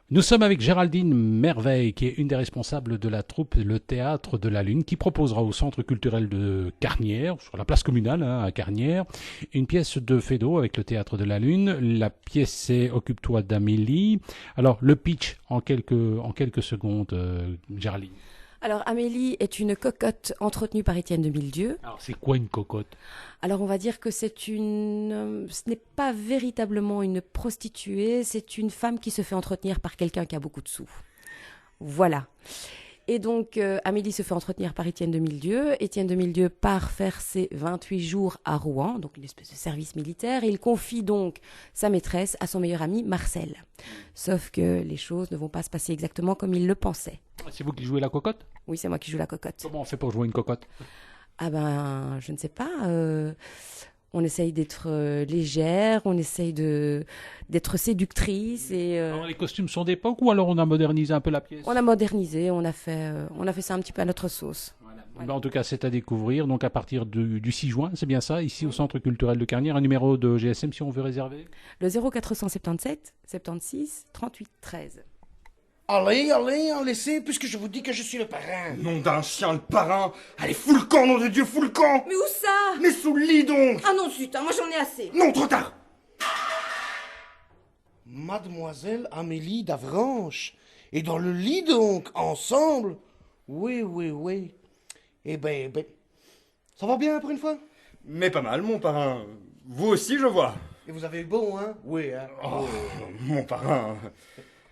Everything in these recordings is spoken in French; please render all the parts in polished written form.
Nous sommes avec Géraldine Merveille, qui est une des responsables de la troupe Le Théâtre de la Lune, qui proposera au Centre culturel de Carnières, sur la place communale à Carnières, une pièce de Feydeau avec le Théâtre de la Lune. La pièce c'est Occupe-toi d'Amélie. Alors, le pitch en quelques secondes, Géraldine. Alors Amélie est une cocotte entretenue par Étienne de Mildieu. Alors, c'est quoi une cocotte? Alors on va dire que ce n'est pas véritablement une prostituée, c'est une femme qui se fait entretenir par quelqu'un qui a beaucoup de sous. Voilà. Et donc Amélie se fait entretenir par Étienne de Mildieu. Étienne de Mildieu part faire ses 28 jours à Rouen, donc une espèce de service militaire. Et il confie donc sa maîtresse à son meilleur ami Marcel. Sauf que les choses ne vont pas se passer exactement comme il le pensait. C'est vous qui jouez la cocotte? Oui, c'est moi qui joue la cocotte. Comment on fait pour jouer une cocotte? Ah ben, je ne sais pas. On essaye d'être légère, on essaye d'être séductrice et Alors, les costumes sont d'époque ou alors on a modernisé un peu la pièce? on a modernisé, on a fait ça un petit peu à notre sauce. Voilà. Ben, en tout cas, c'est à découvrir. Donc, à partir du 6 juin, c'est bien ça, ici au Centre culturel de Carnières. Un numéro de GSM si on veut réserver? Le 0477 76 38 13. Allez, allez, en laissez, puisque je vous dis que je suis le parrain. Nom d'un chien, le parrain. Allez, fous le camp, nom de Dieu, fous le camp. Mais où ça? Mais sous le lit donc. Ah non, zut, hein, moi j'en ai assez. Non, trop tard. Mademoiselle Amélie d'Avranches. Et dans le lit donc, ensemble. Oui, oui, oui. Eh ben, ça va bien pour une fois? Mais pas mal, mon parrain. Vous aussi, je vois. Et vous avez eu bon, hein? Oui, hein? Oh, mon parrain.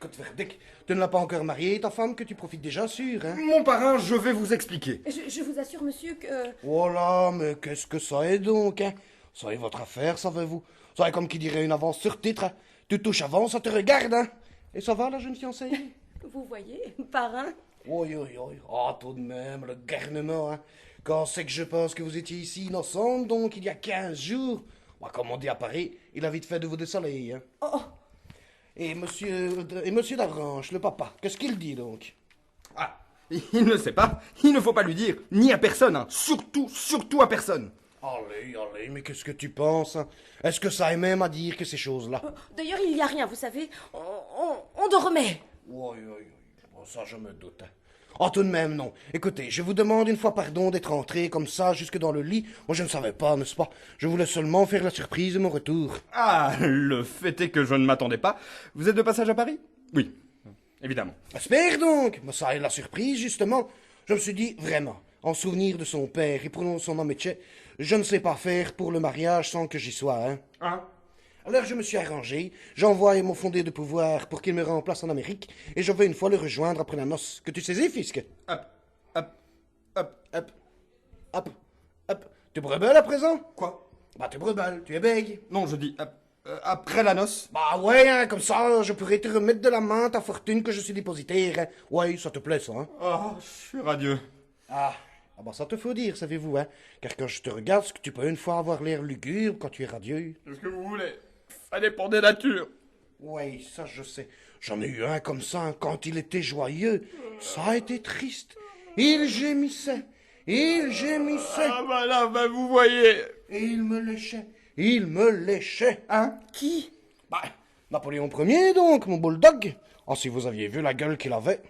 Kotverdick, tu ne l'as pas encore mariée, ta femme, que tu profites déjà sûr, hein? Mon parrain, je vais vous expliquer. Je vous assure, monsieur, que... Oh là, mais qu'est-ce que ça est donc, hein? Ça est votre affaire, savez-vous? Ça est comme qui dirait une avance sur titre, hein? Tu touches avant, ça te regarde, hein? Et ça va, la jeune fiancée? Vous voyez, parrain? Oui, oui, oui. Ah, tout de même, le garnement, hein? Quand c'est que je pense que vous étiez ici innocente, donc, il y a 15 jours. Bah, comme on dit à Paris, il a vite fait de vous désoler, hein? Oh, Et monsieur d'Avranches, le papa, qu'est-ce qu'il dit, donc? Ah, il ne sait pas. Il ne faut pas lui dire. Ni à personne, hein. Surtout à personne. Allez, allez, mais qu'est-ce que tu penses, hein? Est-ce que ça est même à dire que ces choses-là? d'ailleurs, il n'y a rien, vous savez. On dormait. Oui, oui, oui. Bon, ça, je me doute. Hein. Oh, tout de même, non. Écoutez, je vous demande une fois pardon d'être entré comme ça jusque dans le lit. Moi, je ne savais pas, n'est-ce pas? Je voulais seulement faire la surprise de mon retour. Ah, le fait est que je ne m'attendais pas. Vous êtes de passage à Paris? Oui, évidemment. Espère donc. Mais ça est la surprise, justement. Je me suis dit, vraiment, en souvenir de son père et pour son métier, je ne sais pas faire pour le mariage sans que j'y sois, hein. Hein? Alors je me suis arrangé, j'envoie mon fondé de pouvoir pour qu'il me remplace en Amérique, et je vais une fois le rejoindre après la noce. Que tu saisis, fisc? Hop, hop, hop. Hop, hop, hop. Tu brebelles à présent? Quoi? Bah tu brebelles, tu es bègue. Non, je dis hop, après la noce. Bah ouais, hein, comme ça, je pourrais te remettre de la main ta fortune que je suis dépositaire. Hein. Ouais, ça te plaît, ça, hein? Oh, je suis radieux. Ah bah ça te faut dire, savez-vous, hein? Car quand je te regarde, ce que tu peux une fois avoir l'air lugubre quand tu es radieux. C'est ce que vous voulez. Ça dépend des natures. Ouais, ça je sais. J'en ai eu un comme ça, hein, quand il était joyeux. Ça a été triste. Il gémissait. Il gémissait. Ah bah là, bah vous voyez. Et il me léchait. Il me léchait. Hein? Qui? Bah, Napoléon Ier donc, mon bulldog. Oh, si vous aviez vu la gueule qu'il avait.